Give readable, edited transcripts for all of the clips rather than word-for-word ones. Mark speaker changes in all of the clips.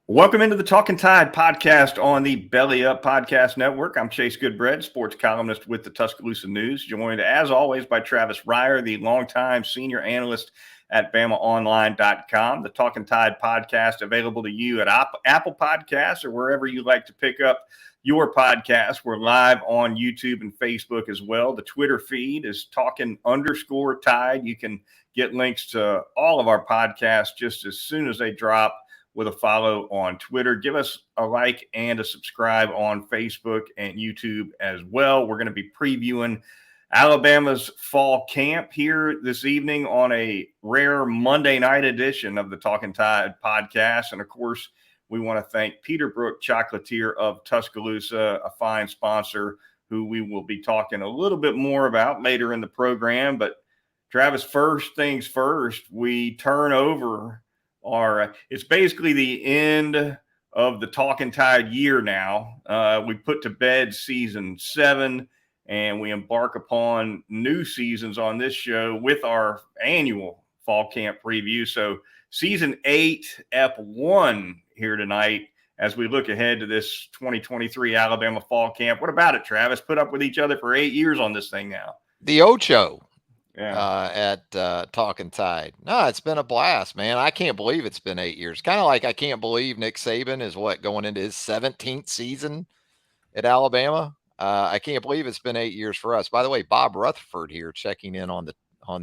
Speaker 1: Welcome into the Talkin' Tide podcast on the Belly Up Podcast Network. I'm Chase Goodbread, sports columnist with the Tuscaloosa News, joined as always by Travis Reier, the longtime senior analyst at BamaOnline.com. The Talkin' Tide podcast available to you at Apple Podcasts or wherever you like to pick up your podcast. We're live on YouTube and Facebook as well. The Twitter feed is Talkin_Tide. You can get links to all of our podcasts just as soon as they drop with a follow on Twitter. Give us a like and a subscribe on Facebook and YouTube as well. We're going to be previewing Alabama's fall camp here this evening on a rare Monday night edition of the Talkin' Tide podcast. And of course, we want to thank Peter Brook, chocolatier of Tuscaloosa, a fine sponsor who we will be talking a little bit more about later in the program. But Travis, first things first, we turn over it's basically the end of the Talkin' Tide year now. We put to bed season 7, and we embark upon new seasons on this show with our annual fall camp preview. So season 8, Ep1 here tonight as we look ahead to this 2023 Alabama fall camp. What about it, Travis? Put up with each other for 8 years on this thing now.
Speaker 2: The Ocho.
Speaker 1: Yeah.
Speaker 2: At Talkin' Tide. No, it's been a blast, man. I can't believe it's been 8 years. Kind of like I can't believe Nick Saban is going into his 17th season at Alabama. I can't believe it's been 8 years for us. By the way, Bob Rutherford here checking in on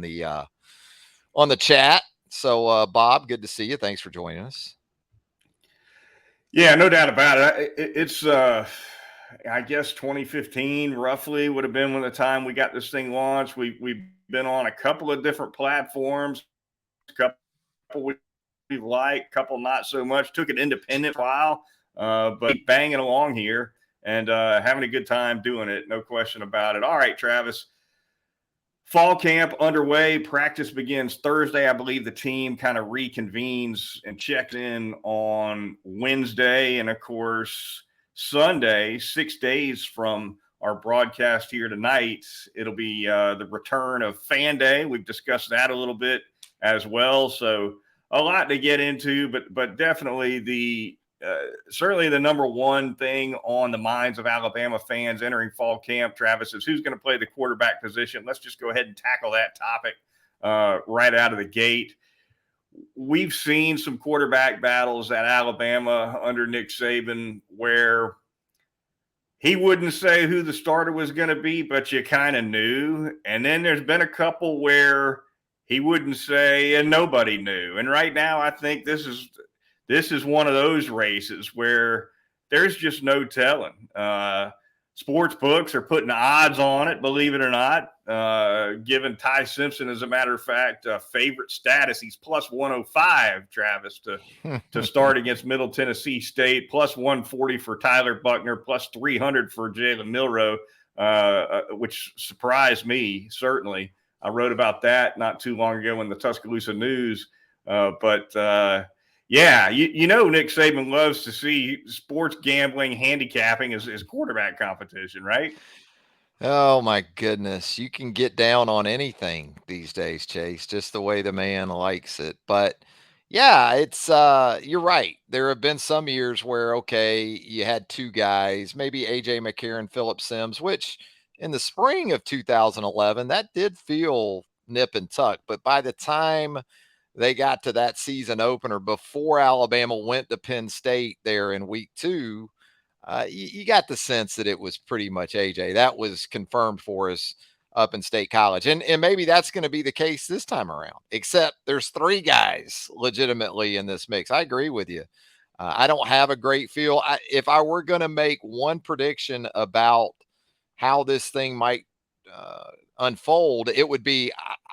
Speaker 2: the chat. So, Bob, good to see you. Thanks for joining us.
Speaker 1: Yeah, no doubt about it. It's I guess 2015 roughly would have been when the time we got this thing launched. We've been on a couple of different platforms, a couple we liked, couple not so much. Took an independent while, but banging along here and having a good time doing it. No question about it. All right, Travis. Fall camp underway. Practice begins Thursday. I believe the team kind of reconvenes and checks in on Wednesday. And of course, Sunday, 6 days from our broadcast here tonight, it'll be the return of Fan Day. We've discussed that a little bit as well. So a lot to get into, but definitely certainly the number one thing on the minds of Alabama fans entering fall camp, Travis, is who's going to play the quarterback position. Let's just go ahead and tackle that topic right out of the gate. We've seen some quarterback battles at Alabama under Nick Saban where he wouldn't say who the starter was going to be, but you kind of knew. And then there's been a couple where he wouldn't say and nobody knew. And right now, I think this is one of those races where there's just no telling. Sports books are putting odds on it, believe it or not. Giving Ty Simpson, as a matter of fact, favorite status. He's plus 105, Travis, to start against Middle Tennessee State, plus 140 for Tyler Buchner, plus 300 for Jalen Milroe, which surprised me, certainly. I wrote about that not too long ago in the Tuscaloosa News. Yeah, you know Nick Saban loves to see sports gambling, handicapping as quarterback competition, right?
Speaker 2: Oh my goodness. You can get down on anything these days, Chase, just the way the man likes it. But yeah, it's you're right. There have been some years where okay, you had two guys, maybe AJ McCarron, Phillip Sims, which in the spring of 2011, that did feel nip and tuck. But by the time they got to that season opener before Alabama went to Penn State there in week 2, you got the sense that it was pretty much AJ. That was confirmed for us up in State College. And maybe that's going to be the case this time around, except there's 3 guys legitimately in this mix. I agree with you. I don't have a great feel. If I were going to make one prediction about how this thing might unfold, it would be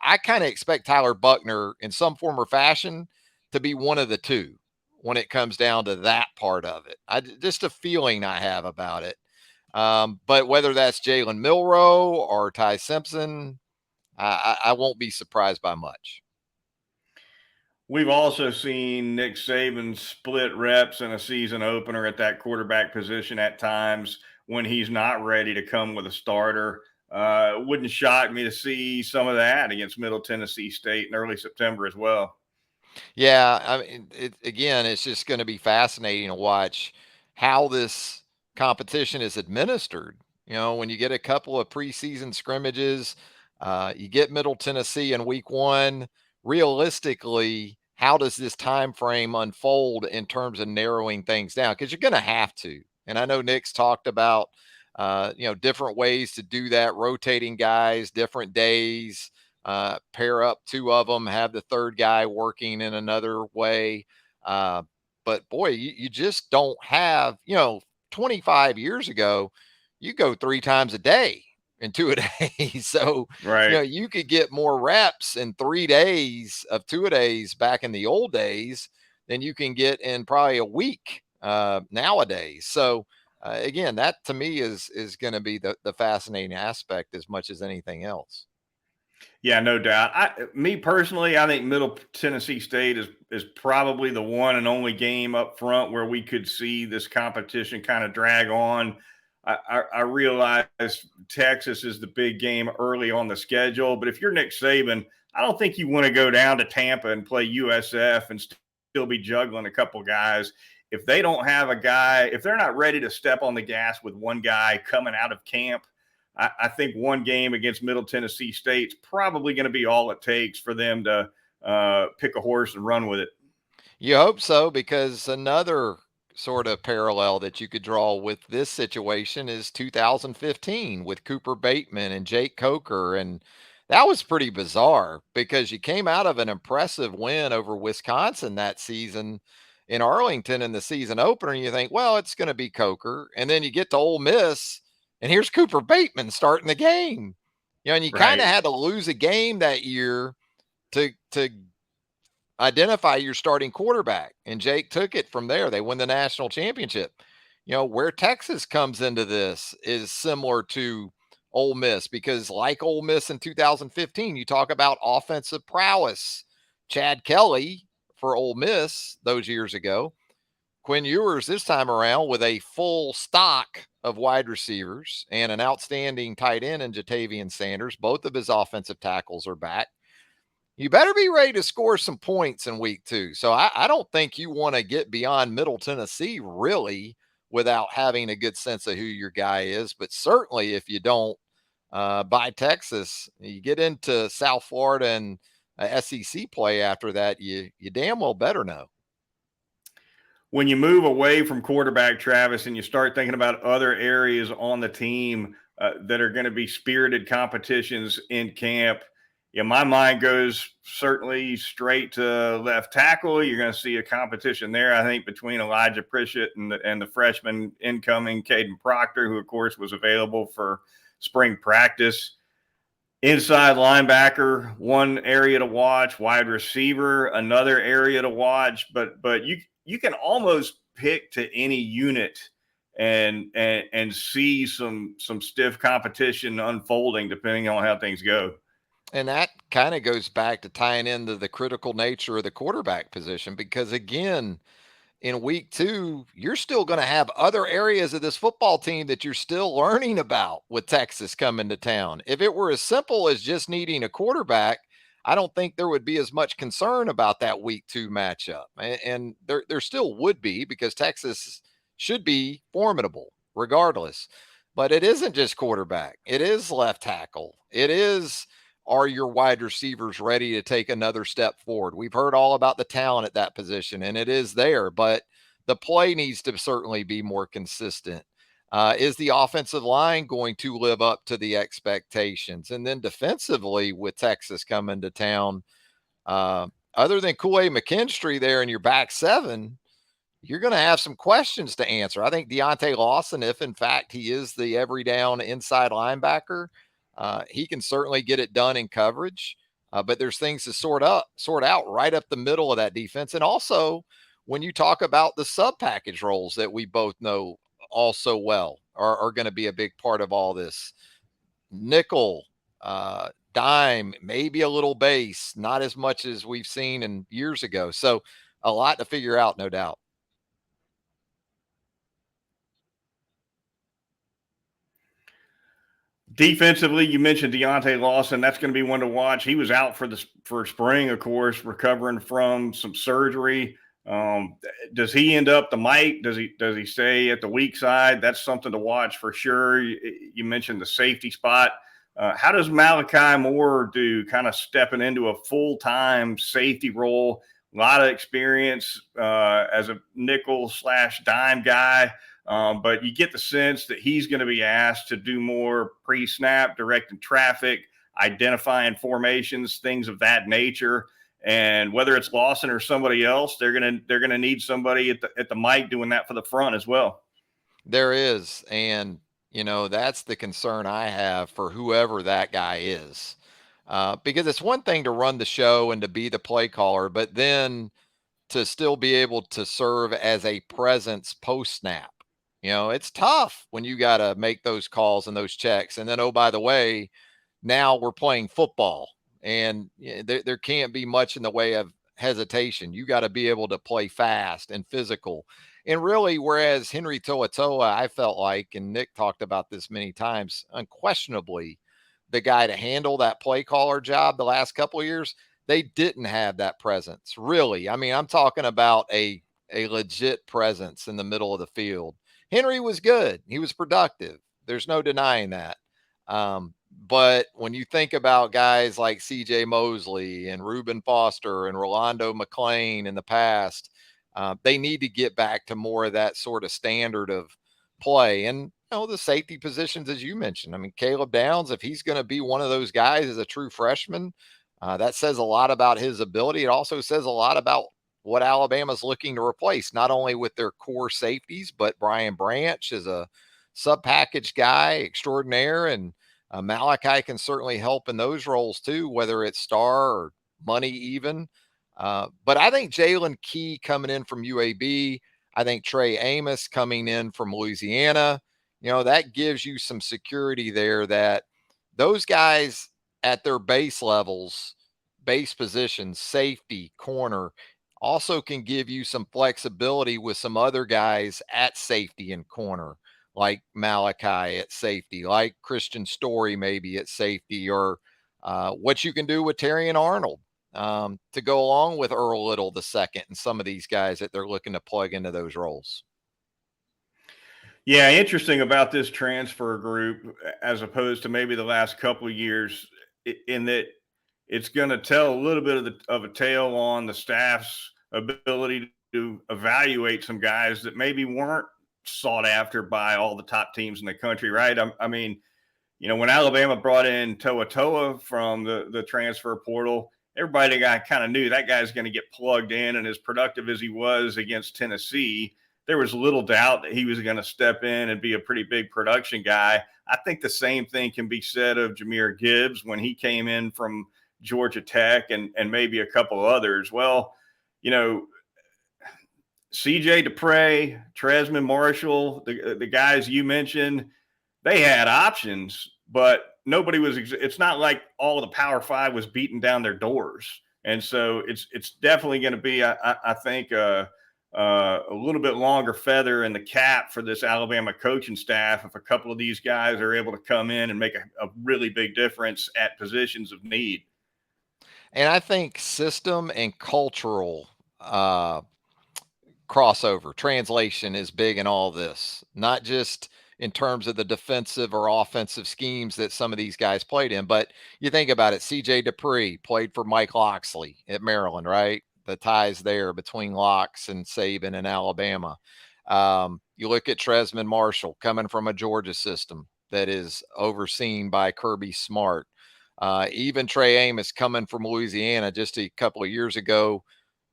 Speaker 2: I kind of expect Tyler Buchner in some form or fashion to be one of the two when it comes down to that part of it. Just a feeling I have about it. But whether that's Jalen Milroe or Ty Simpson, I won't be surprised by much.
Speaker 1: We've also seen Nick Saban split reps in a season opener at that quarterback position at times when he's not ready to come with a starter. Wouldn't shock me to see some of that against Middle Tennessee State in early September as well.
Speaker 2: Yeah, I mean, again, it's just going to be fascinating to watch how this competition is administered. When you get a couple of preseason scrimmages, you get Middle Tennessee in week one. Realistically, how does this time frame unfold in terms of narrowing things down? Because you're going to have to. And I know Nick's talked about, different ways to do that, rotating guys, different days, pair up two of them, have the third guy working in another way. Uh, but boy, you just don't have, 25 years ago, you go three times a day in 2 a days. So,
Speaker 1: Right.
Speaker 2: you could get more reps in 3 days of 2 a days back in the old days than you can get in probably a week nowadays. So, again, that to me is going to be the fascinating aspect as much as anything else.
Speaker 1: Yeah, no doubt. Me personally, I think Middle Tennessee State is probably the one and only game up front where we could see this competition kind of drag on. I realize Texas is the big game early on the schedule, but if you're Nick Saban, I don't think you want to go down to Tampa and play USF and still be juggling a couple guys. If they don't have a guy, if they're not ready to step on the gas with one guy coming out of camp, I think one game against Middle Tennessee State's probably going to be all it takes for them to pick a horse and run with it.
Speaker 2: You hope so, because another sort of parallel that you could draw with this situation is 2015 with Cooper Bateman and Jake Coker. And that was pretty bizarre because you came out of an impressive win over Wisconsin that season in Arlington in the season opener. And you think, well, it's going to be Coker. And then you get to Ole Miss, and here's Cooper Bateman starting the game. And you kind of
Speaker 1: Right.
Speaker 2: had to lose a game that year to identify your starting quarterback. And Jake took it from there. They win the national championship. Where Texas comes into this is similar to Ole Miss, because like Ole Miss in 2015, you talk about offensive prowess. Chad Kelly for Ole Miss those years ago. Quinn Ewers this time around with a full stock of wide receivers and an outstanding tight end in Jatavian Sanders. Both of his offensive tackles are back. You better be ready to score some points in week two. So I don't think you want to get beyond Middle Tennessee really without having a good sense of who your guy is. But certainly if you don't, by Texas, you get into South Florida and SEC play after that, you damn well better know.
Speaker 1: When you move away from quarterback, Travis, and you start thinking about other areas on the team that are going to be spirited competitions in camp, my mind goes certainly straight to left tackle. You're going to see a competition there, I think, between Elijah Pritchett and the freshman incoming Caden Proctor, who, of course, was available for spring practice. Inside linebacker, one area to watch. Wide receiver, another area to watch. But you can almost pick to any unit and see some stiff competition unfolding depending on how things go.
Speaker 2: And that kind of goes back to tying into the critical nature of the quarterback position, because again, in week two, you're still going to have other areas of this football team that you're still learning about with Texas coming to town. If it were as simple as just needing a quarterback, I don't think there would be as much concern about that week two matchup. And there still would be, because Texas should be formidable regardless. But it isn't just quarterback, it is left tackle. It is, are your wide receivers ready to take another step forward? We've heard all about the talent at that position, and it is there, but the play needs to certainly be more consistent. Is the offensive line going to live up to the expectations? And then defensively, with Texas coming to town, uh, other than Kool-Aid McKinstry there in your back seven, you're going to have some questions to answer. I think Deontay Lawson, if in fact he is the every down inside linebacker, he can certainly get it done in coverage. But there's things to sort out right up the middle of that defense. And also, when you talk about the sub package roles that we both know also well are going to be a big part of all this, nickel, dime, maybe a little base, not as much as we've seen in years ago. So a lot to figure out, no doubt.
Speaker 1: Defensively, you mentioned Deontay Lawson. That's going to be one to watch. He was out for spring, of course, recovering from some surgery. Does he end up the Mike? Does he stay at the weak side? That's something to watch for sure. You mentioned the safety spot. How does Malachi Moore do, kind of stepping into a full-time safety role? A lot of experience as a nickel/dime guy. But you get the sense that he's going to be asked to do more pre-snap, directing traffic, identifying formations, things of that nature. And whether it's Lawson or somebody else, they're gonna need somebody at the mic doing that for the front as well.
Speaker 2: There is, and that's the concern I have for whoever that guy is, because it's one thing to run the show and to be the play caller, but then to still be able to serve as a presence post snap. It's tough when you got to make those calls and those checks. And then, oh, by the way, now we're playing football and there can't be much in the way of hesitation. You got to be able to play fast and physical. And really, whereas Henry Toa, I felt like, and Nick talked about this many times, unquestionably the guy to handle that play caller job the last couple of years, they didn't have that presence. Really. I mean, I'm talking about a legit presence in the middle of the field. Henry was good. He was productive. There's no denying that. But when you think about guys like CJ Mosley and Reuben Foster and Rolando McClain in the past, they need to get back to more of that sort of standard of play. And the safety positions, as you mentioned. I mean, Caleb Downs, if he's going to be one of those guys as a true freshman, that says a lot about his ability. It also says a lot about what Alabama's looking to replace, not only with their core safeties, but Brian Branch is a sub-package guy extraordinaire, and Malachi can certainly help in those roles too, whether it's star or money even. But I think Jalen Key coming in from UAB, I think Trey Amos coming in from Louisiana, that gives you some security there that those guys at their base levels, base positions, safety, corner, also can give you some flexibility with some other guys at safety and corner, like Malachi at safety, like Christian Story maybe at safety, or what you can do with Terry and Arnold to go along with Earl Little the second and some of these guys that they're looking to plug into those roles.
Speaker 1: Yeah, interesting about this transfer group as opposed to maybe the last couple of years, in that it's going to tell a little bit of a tale on the staff's ability to evaluate some guys that maybe weren't sought after by all the top teams in the country, right? I mean, when Alabama brought in Toa from the transfer portal, everybody kind of knew that guy's going to get plugged in, and as productive as he was against Tennessee, there was little doubt that he was going to step in and be a pretty big production guy. I think the same thing can be said of Jahmyr Gibbs when he came in from Georgia Tech and maybe a couple others. Well, CJ DePrey, Tresman Marshall, the guys you mentioned, they had options, but nobody was. It's not like all of the Power Five was beating down their doors, and so it's definitely going to be, I think, a little bit longer feather in the cap for this Alabama coaching staff if a couple of these guys are able to come in and make a really big difference at positions of need.
Speaker 2: And I think system and cultural crossover translation is big in all this, not just in terms of the defensive or offensive schemes that some of these guys played in, but you think about it. CJ DePree played for Mike Locksley at Maryland, right? The ties there between Locks and Saban and Alabama. You look at Tresman Marshall coming from a Georgia system that is overseen by Kirby Smart. Even Trey Amos coming from Louisiana just a couple of years ago,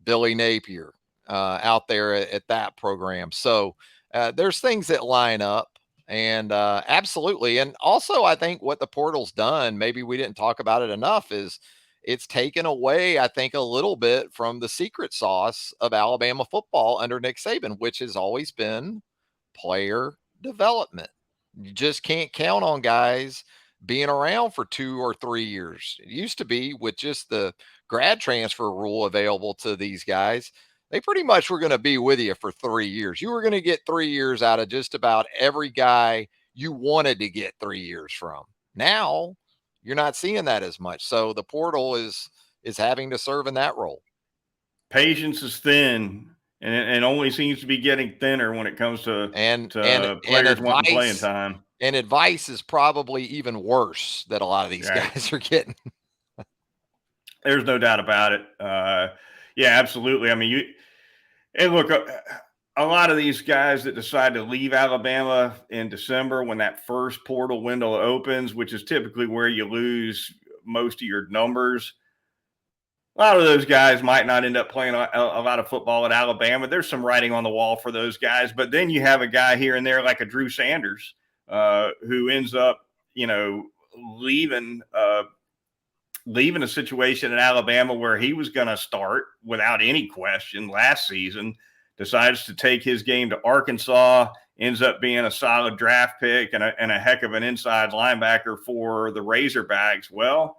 Speaker 2: Billy Napier out there at that program. So there's things that line up, and absolutely. And also, I think what the portal's done, maybe we didn't talk about it enough, is it's taken away, I think, a little bit from the secret sauce of Alabama football under Nick Saban, which has always been player development. You just can't count on guys being around for 2 or 3 years. It used to be with just the grad transfer rule available to these guys. They pretty much were going to be with you for 3 years. You were going to get 3 years out of just about every guy you wanted to get 3 years from. Now you're not seeing that as much. So the portal is having to serve in that role.
Speaker 1: Patience is thin, and only seems to be getting thinner when it comes to
Speaker 2: And
Speaker 1: players wanting playing time.
Speaker 2: and advice is probably even worse that a lot of these
Speaker 1: Right.
Speaker 2: guys are getting.
Speaker 1: There's no doubt about it. Yeah, absolutely. I mean, look, a lot of these guys that decide to leave Alabama in December when that first portal window opens, which is typically where you lose most of your numbers. A lot of those guys might not end up playing a lot of football at Alabama. There's some writing on the wall for those guys, but then you have a guy here and there like a Drew Sanders who ends up, leaving leaving a situation in Alabama where he was going to start without any question last season, decides to take his game to Arkansas, ends up being a solid draft pick and a heck of an inside linebacker for the Razorbacks. Well,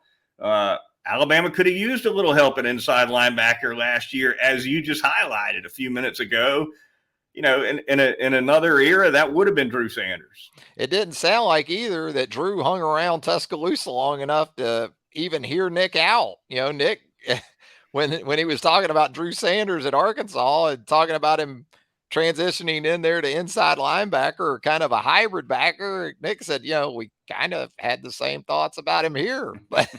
Speaker 1: Alabama could have used a little help at inside linebacker last year, as you just highlighted a few minutes ago. In another era, that would have been Drew Sanders.
Speaker 2: It didn't sound like either that Drew hung around Tuscaloosa long enough to even hear Nick out. Nick, when he was talking about Drew Sanders at Arkansas and talking about him transitioning in there to inside linebacker or kind of a hybrid backer, Nick said, we kind of had the same thoughts about him here, but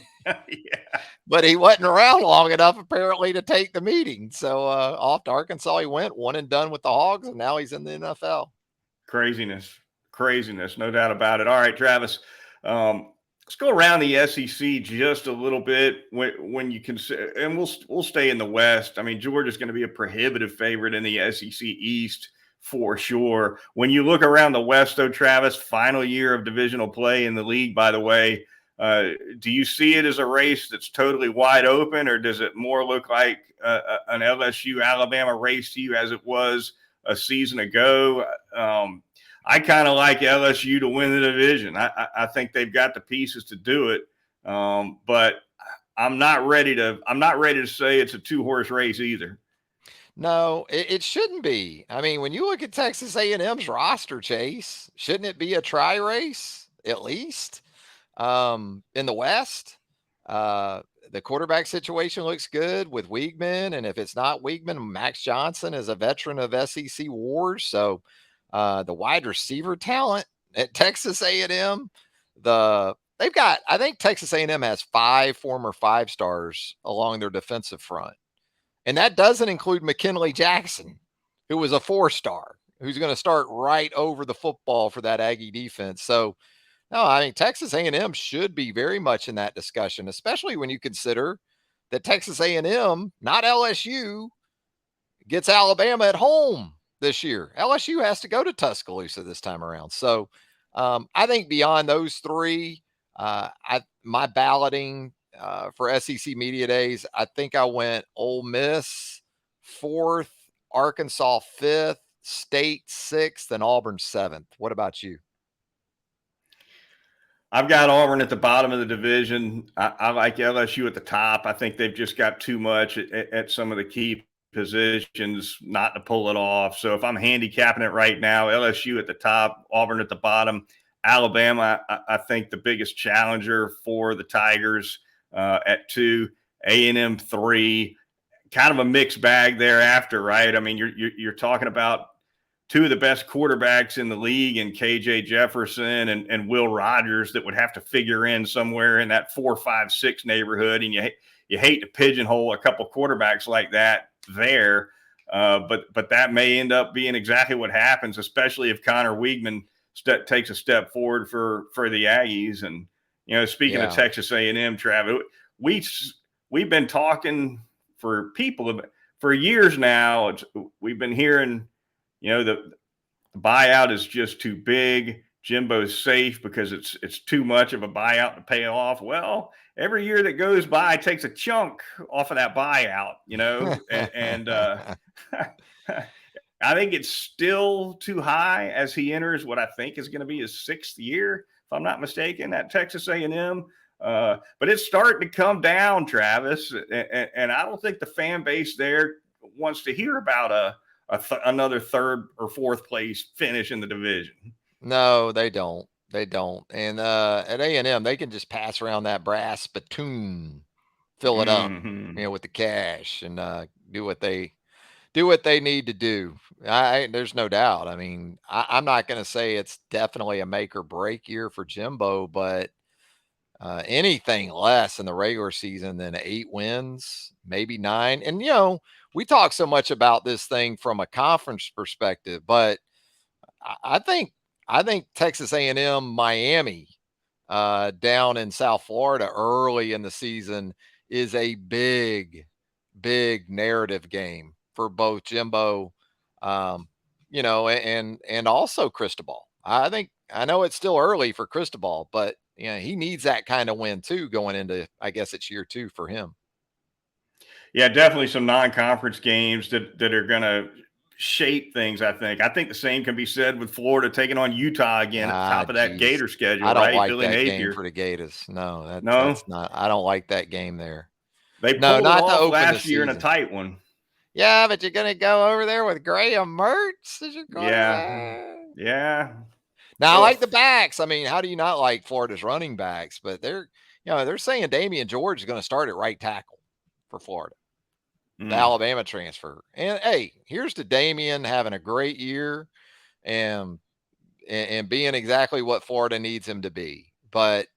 Speaker 1: Yeah.
Speaker 2: but he wasn't around long enough apparently to take the meeting. So off to Arkansas he went, one and done with the Hogs, and now he's in the NFL.
Speaker 1: Craziness, no doubt about it. All right, Travis, let's go around the SEC just a little bit when you consider, and we'll stay in the West. I mean, Georgia's going to be a prohibitive favorite in the SEC East for sure. When you look around the West, though, Travis, final year of divisional play in the league, by the way, do you see it as a race that's totally wide open, or does it more look like an LSU Alabama race to you as it was a season ago? I kind of like LSU to win the division. I think they've got the pieces to do it, but I'm not ready to say it's a 2-horse race either.
Speaker 2: No, it shouldn't be. I mean, when you look at Texas A&M's roster, Chase, shouldn't it be a try race at least? In the West, the quarterback situation looks good with Weigman, and if it's not Weigman, Max Johnson is a veteran of SEC wars. So the wide receiver talent at Texas A&M, they've got. I think Texas A&M has 5 former 5-stars along their defensive front. And that doesn't include McKinley Jackson, who was a 4-star, who's going to start right over the football for that Aggie defense. So, no, I mean, Texas A&M should be very much in that discussion, especially when you consider that Texas A&M, not LSU, gets Alabama at home this year. LSU has to go to Tuscaloosa this time around. So, I think beyond those three, my balloting for SEC Media Days, I think I went Ole Miss 4th, Arkansas 5th, State 6th, and Auburn 7th. What about you?
Speaker 1: I've got Auburn at the bottom of the division. I like LSU at the top. I think they've just got too much at some of the key positions not to pull it off. So if I'm handicapping it right now, LSU at the top, Auburn at the bottom. Alabama, I think the biggest challenger for the Tigers at 2, A&M 3, kind of a mixed bag thereafter, right? I mean, you're talking about 2 of the best quarterbacks in the league, and KJ Jefferson and Will Rogers, that would have to figure in somewhere in that 4, 5, 6 neighborhood. And you hate to pigeonhole a couple quarterbacks like that there, but that may end up being exactly what happens, especially if Connor Weigman takes a step forward for the Aggies. And speaking of Texas A&M, Travis, we've been talking for years now. We've been hearing, the buyout is just too big. Jimbo's safe because it's too much of a buyout to pay off. Well, every year that goes by takes a chunk off of that buyout, and I think it's still too high as he enters what I think is going to be his 6th year, if I'm not mistaken, at Texas A&M. But it's starting to come down, Travis, and I don't think the fan base there wants to hear about another 3rd or 4th place finish in the division.
Speaker 2: No, they don't. They don't. And at A&M, they can just pass around that brass spittoon, fill it up,
Speaker 1: Hmm.
Speaker 2: with the cash, and do what they need to do. There's no doubt. I mean, I'm not going to say it's definitely a make or break year for Jimbo, but anything less in the regular season than 8 wins, maybe 9. And we talk so much about this thing from a conference perspective, but I think Texas A&M, Miami, down in South Florida early in the season is a big, big narrative game for both Jimbo, um, and also Cristobal. I know it's still early for Cristobal, but he needs that kind of win too going into, I guess it's year 2 for him.
Speaker 1: Yeah, definitely some non-conference games that are going to shape things. I think the same can be said with Florida taking on Utah again at the
Speaker 2: Ah,
Speaker 1: top of that
Speaker 2: geez.
Speaker 1: Gator schedule,
Speaker 2: I don't
Speaker 1: right?
Speaker 2: like
Speaker 1: Billy
Speaker 2: that game for
Speaker 1: Napier.
Speaker 2: the Gators. No, that's
Speaker 1: No,
Speaker 2: not. I don't like that game there.
Speaker 1: they
Speaker 2: No,
Speaker 1: pulled it
Speaker 2: not to
Speaker 1: off
Speaker 2: open the
Speaker 1: last year in a
Speaker 2: season.
Speaker 1: tight one.
Speaker 2: Yeah, but you're gonna go over there with Graham Mertz as your
Speaker 1: Yeah,
Speaker 2: quarterback.
Speaker 1: yeah.
Speaker 2: Now I
Speaker 1: Ugh.
Speaker 2: like the backs. I mean, how do you not like Florida's running backs? But they're saying Damian George is going to start at right tackle for Florida, the
Speaker 1: Mm,
Speaker 2: Alabama transfer. And hey, here's to Damian having a great year and and being exactly what Florida needs him to be. But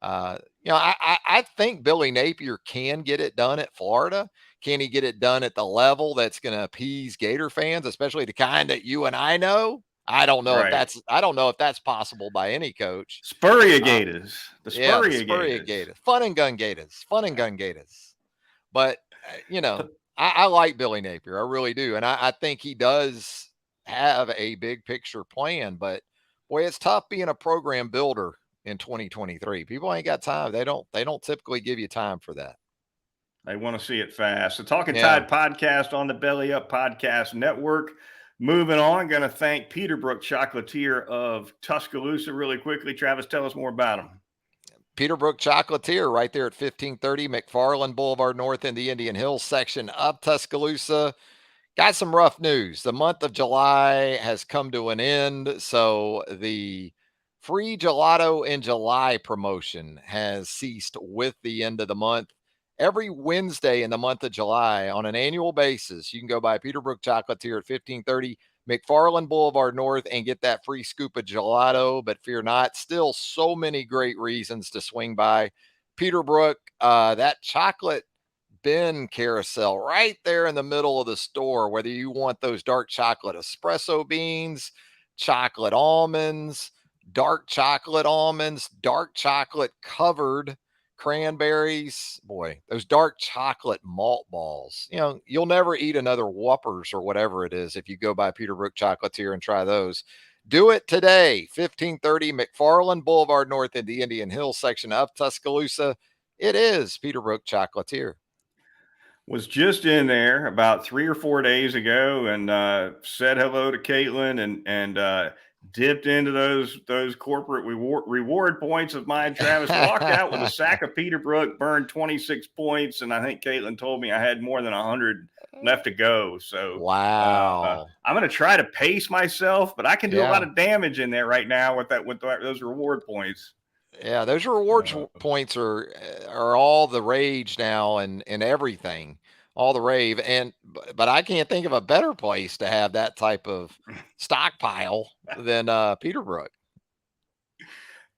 Speaker 2: I think Billy Napier can get it done at Florida. Can he get it done at the level that's going to appease Gator fans, especially the kind that you and I know?
Speaker 1: right.
Speaker 2: I don't know if that's possible by any coach.
Speaker 1: Spurrier
Speaker 2: Uh,
Speaker 1: Gators. The
Speaker 2: yeah, the
Speaker 1: Spurrier
Speaker 2: Spurrier
Speaker 1: Gators.
Speaker 2: Gators, fun and gun Gators. But I like Billy Napier, I really do, and I think he does have a big picture plan. But boy, it's tough being a program builder in 2023. People ain't got time. They don't typically give you time for that.
Speaker 1: They want to see it fast. The Talking
Speaker 2: Yeah.
Speaker 1: Tide podcast on the Belly Up Podcast Network. Moving on, going to thank Peter Brook Chocolatier of Tuscaloosa really quickly. Travis, tell us more about him.
Speaker 2: Peter Brook Chocolatier right there at 1530 McFarland Boulevard North in the Indian Hills section of Tuscaloosa. Got some rough news. The month of July has come to an end. So the free gelato in July promotion has ceased with the end of the month. Every Wednesday in the month of July on an annual basis, you can go by Peterbrook Chocolatier at 1530 McFarland Boulevard North and get that free scoop of gelato. But fear not, still so many great reasons to swing by Peterbrook. That chocolate bin carousel right there in the middle of the store, whether you want those dark chocolate espresso beans, chocolate almonds, dark chocolate covered cranberries. Boy, those dark chocolate malt balls. You'll never eat another Whoppers or whatever it is if you go by Peterbrook Chocolatier and try those. Do it today, 1530 McFarland Boulevard North in the Indian Hills section of Tuscaloosa. It is Peterbrook Chocolatier.
Speaker 1: Was just in there about 3 or 4 days ago and said hello to Caitlin and dipped into those corporate reward points of mine. Travis walked out with a sack of Peterbrook, burned 26 points, and I think Caitlin told me I had more than 100 left to go. So
Speaker 2: Wow.
Speaker 1: I'm going to try to pace myself, but I can do a lot
Speaker 2: Yeah.
Speaker 1: of damage in there right now with those reward points.
Speaker 2: Yeah, those rewards points are all the rage now and everything, all the rave. And but I can't think of a better place to have that type of stockpile than Peterbrook.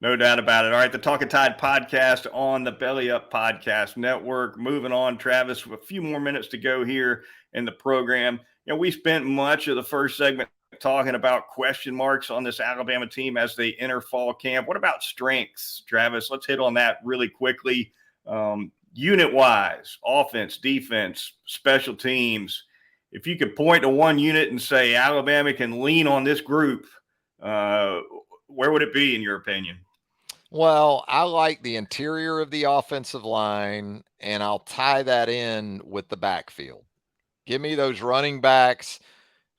Speaker 1: No doubt about it. All right, the Talking Tide podcast on the Belly Up Podcast Network. Moving on, Travis, with a few more minutes to go here in the program. We spent much of the first segment talking about question marks on this Alabama team as they enter fall camp. What about strengths, Travis? Let's hit on that really quickly. Unit wise, offense, defense, special teams. If you could point to one unit and say Alabama can lean on this group, where would it be in your opinion?
Speaker 2: Well, I like the interior of the offensive line, and I'll tie that in with the backfield. Give me those running backs.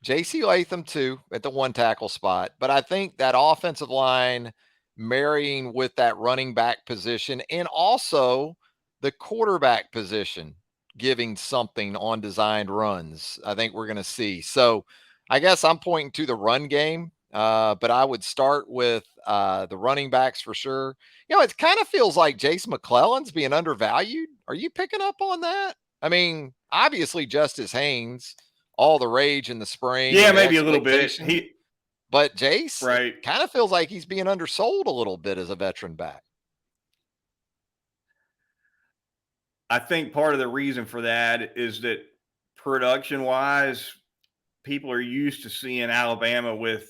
Speaker 2: JC Latham too at the one tackle spot. But I think that offensive line marrying with that running back position and also the quarterback position giving something on designed runs, I think we're going to see. So I guess I'm pointing to the run game. but I would start with the running backs for sure. It kind of feels like Jace McClellan's being undervalued. Are you picking up on that? I mean, obviously Justice Haynes, all the rage in the spring
Speaker 1: Yeah,
Speaker 2: and the
Speaker 1: maybe a little bit.
Speaker 2: expectation. But Jace, it
Speaker 1: Right.
Speaker 2: kind of feels like he's being undersold a little bit as a veteran back.
Speaker 1: I think part of the reason for that is that production wise, people are used to seeing Alabama with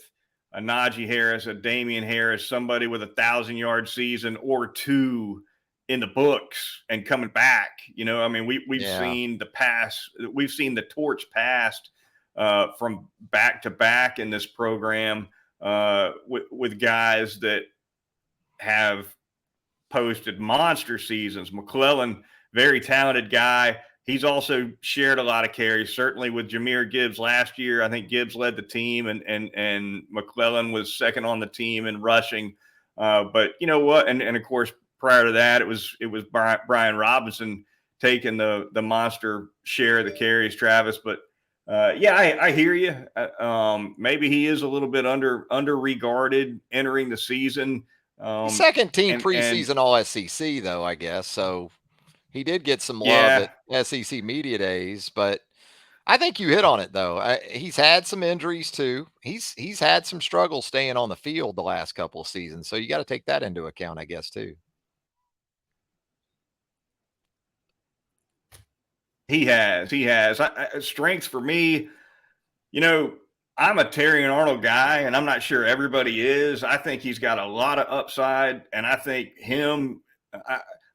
Speaker 1: a Najee Harris, a Damian Harris, somebody with 1,000-yard season or two in the books and coming back. I mean, we've seen we've seen the torch passed from back to back in this program with guys that have posted monster seasons. McClellan, very talented guy. He's also shared a lot of carries, certainly with Jahmyr Gibbs last year. I think Gibbs led the team, and McClellan was second on the team in rushing. But you know what? And of course, prior to that, it was Brian Robinson taking the monster share of the carries, Travis. But yeah, I hear you. Maybe he is a little bit under regarded entering the season.
Speaker 2: Second team
Speaker 1: And
Speaker 2: preseason All SEC, though, I guess. So he did get some love
Speaker 1: yeah,
Speaker 2: at SEC Media Days, but I think you hit on it, though. He's had some injuries too. He's had some struggles staying on the field the last couple of seasons, so you got to take that into account, I guess, too.
Speaker 1: he has. Strengths for me. You know, I'm a Terry and Arnold guy, and I'm not sure everybody is. I think he's got a lot of upside, and I think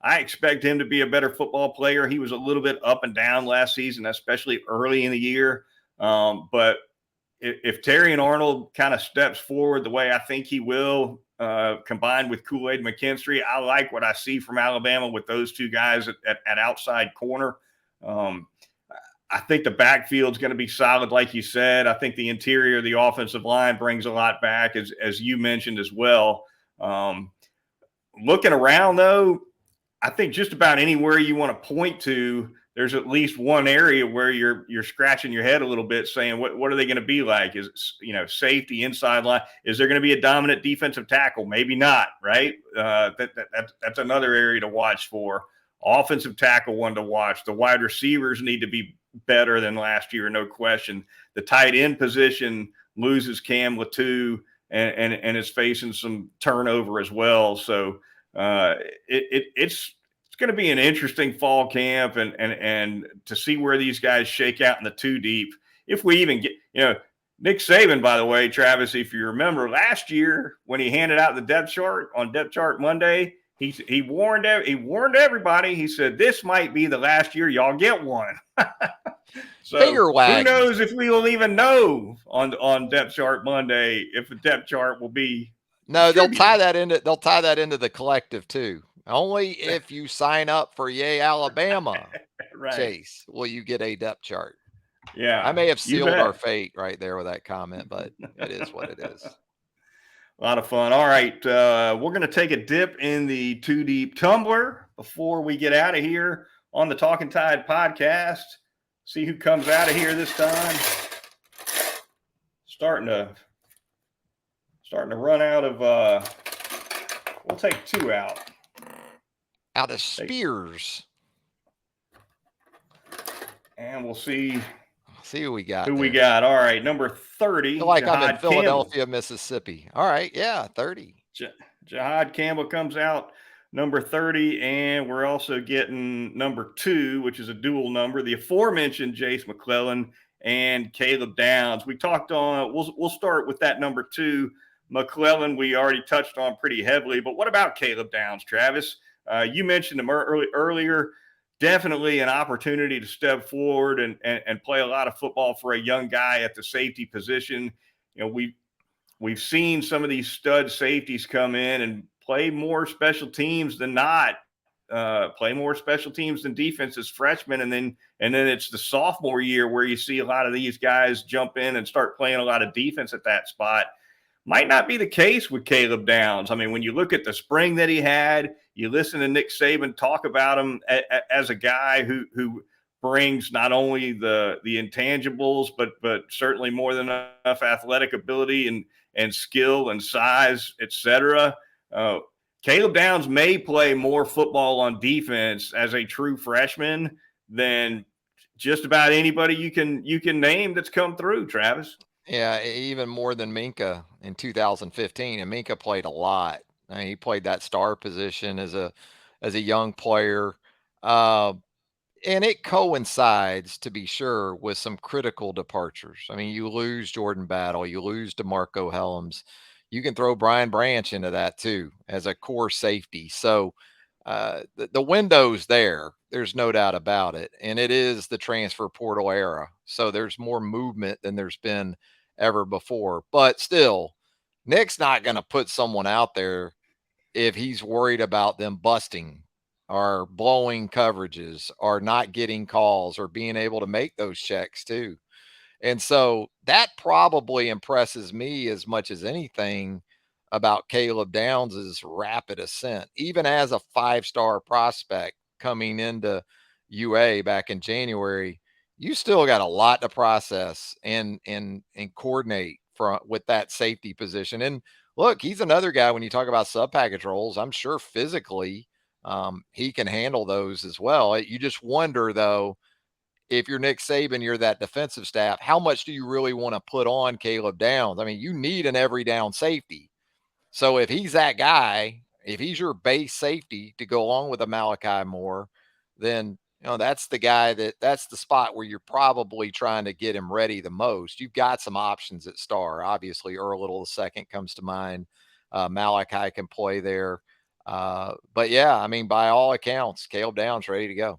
Speaker 1: I expect him to be a better football player. He was a little bit up and down last season, especially early in the year. But if Terry and Arnold kind of steps forward the way I think he will, combined with Kool-Aid McKinstry, I like what I see from Alabama with those two guys at outside corner. Um, I think the backfield's going to be solid, like you said. I think the interior of the offensive line brings a lot back, as you mentioned as well. Looking around, though, I think just about anywhere you want to point to, there's at least one area where you're scratching your head a little bit, saying what are they going to be like? Is it, safety, inside line? Is there going to be a dominant defensive tackle? Maybe not, right? That's another area to watch for. Offensive tackle, one to watch. The wide receivers need to be better than last year, no question. The tight end position loses Cam Latu and is facing some turnover as well. So it's going to be an interesting fall camp and to see where these guys shake out in the two deep. If we even get, Nick Saban, by the way, Travis, if you remember last year when he handed out the depth chart on Depth Chart Monday, he warned everybody. He said, this might be the last year y'all get one. So who knows if we will even know on Depth Chart Monday if the depth chart will be.
Speaker 2: No, they'll tie that into the collective too. Only if you sign up for Yay Alabama,
Speaker 1: right.
Speaker 2: Chase, will you get a depth chart.
Speaker 1: Yeah.
Speaker 2: I may have sealed our fate right there with that comment, but it is what it is.
Speaker 1: A lot of fun. All right. We're going to take a dip in the Too Deep Tumbler before we get out of here on the Talking Tide podcast. See who comes out of here this time. Starting to run out of we'll take two out.
Speaker 2: Out of Spears.
Speaker 1: And we'll see
Speaker 2: who we got.
Speaker 1: We got. All right, number 30.
Speaker 2: I feel like I'm in Philadelphia, Campbell. Mississippi. All right, yeah, 30.
Speaker 1: Jahad Campbell comes out number 30, and we're also getting number 2, which is a dual number. The aforementioned Jace McClellan and Caleb Downs. We talked on. We'll start with that number 2. McClellan, we already touched on pretty heavily, but what about Caleb Downs, Travis? You mentioned him earlier. Definitely an opportunity to step forward and play a lot of football for a young guy at the safety position. We've seen some of these stud safeties come in and play more special teams than not. Play more special teams than defense as freshmen, and then it's the sophomore year where you see a lot of these guys jump in and start playing a lot of defense at that spot. Might not be the case with Caleb Downs. I mean, when you look at the spring that he had, you listen to Nick Saban talk about him as a guy who brings not only the intangibles, but certainly more than enough athletic ability and skill and size, etc. Caleb Downs may play more football on defense as a true freshman than just about anybody you can name that's come through, Travis.
Speaker 2: Yeah, even more than Minka in 2015. And Minka played a lot. I mean, he played that star position as a young player. Uh, and it coincides, to be sure, with some critical departures. I mean, you lose Jordan Battle, you lose DeMarco Helms. You can throw Brian Branch into that too as a core safety. So the window's there. There's no doubt about it. And it is the transfer portal era. So there's more movement than there's been ever before. But still, Nick's not going to put someone out there if he's worried about them busting or blowing coverages or not getting calls or being able to make those checks too. And so that probably impresses me as much as anything about Caleb Downs's rapid ascent, even as a 5-star prospect coming into UA back in January. You still got a lot to process and coordinate from with that safety position. And look, he's another guy when you talk about sub package roles. I'm sure physically he can handle those as well. You just wonder though, if you're Nick Saban, you're that defensive staff, how much do you really want to put on Caleb Downs? I mean, you need an every down safety. So if he's that guy, if he's your base safety to go along with a Malachi Moore, then that's the guy that's the spot where you're probably trying to get him ready the most. You've got some options at star. Obviously, Earl Little the second comes to mind. Malachi can play there. But yeah, I mean, by all accounts, Caleb Downs ready to go.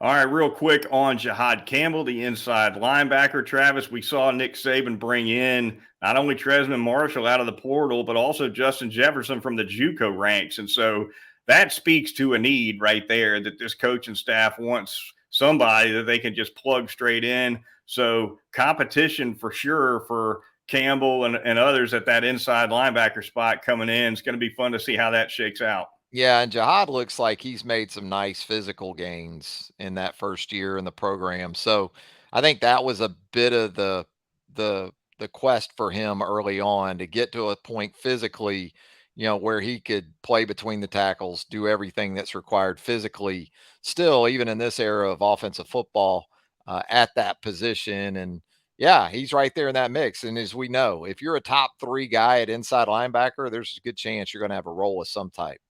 Speaker 1: All right, real quick on Jihad Campbell, the inside linebacker. Travis, we saw Nick Saban bring in not only Tresman Marshall out of the portal, but also Justin Jefferson from the JUCO ranks. And so that speaks to a need right there that this coaching staff wants somebody that they can just plug straight in. So competition for sure for Campbell and others at that inside linebacker spot coming in. It's going to be fun to see how that shakes out.
Speaker 2: Yeah, and Jihad looks like he's made some nice physical gains in that first year in the program. So I think that was a bit of the quest for him early on to get to a point physically, where he could play between the tackles, do everything that's required physically, still, even in this era of offensive football, at that position. And yeah, he's right there in that mix. And as we know, if you're a top 3 guy at inside linebacker, there's a good chance you're going to have a role of some type.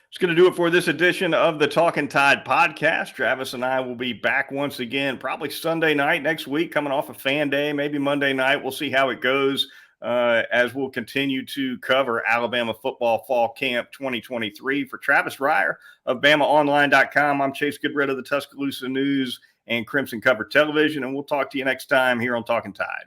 Speaker 1: It's going to do it for this edition of the Talkin' Tide podcast. Travis and I will be back once again, probably Sunday night next week, coming off of Fan Day, maybe Monday night. We'll see how it goes as we'll continue to cover Alabama football fall camp 2023. For Travis Reier of BamaOnline.com, I'm Chase Goodbread of the Tuscaloosa News and Crimson Cover Television, and we'll talk to you next time here on Talkin' Tide.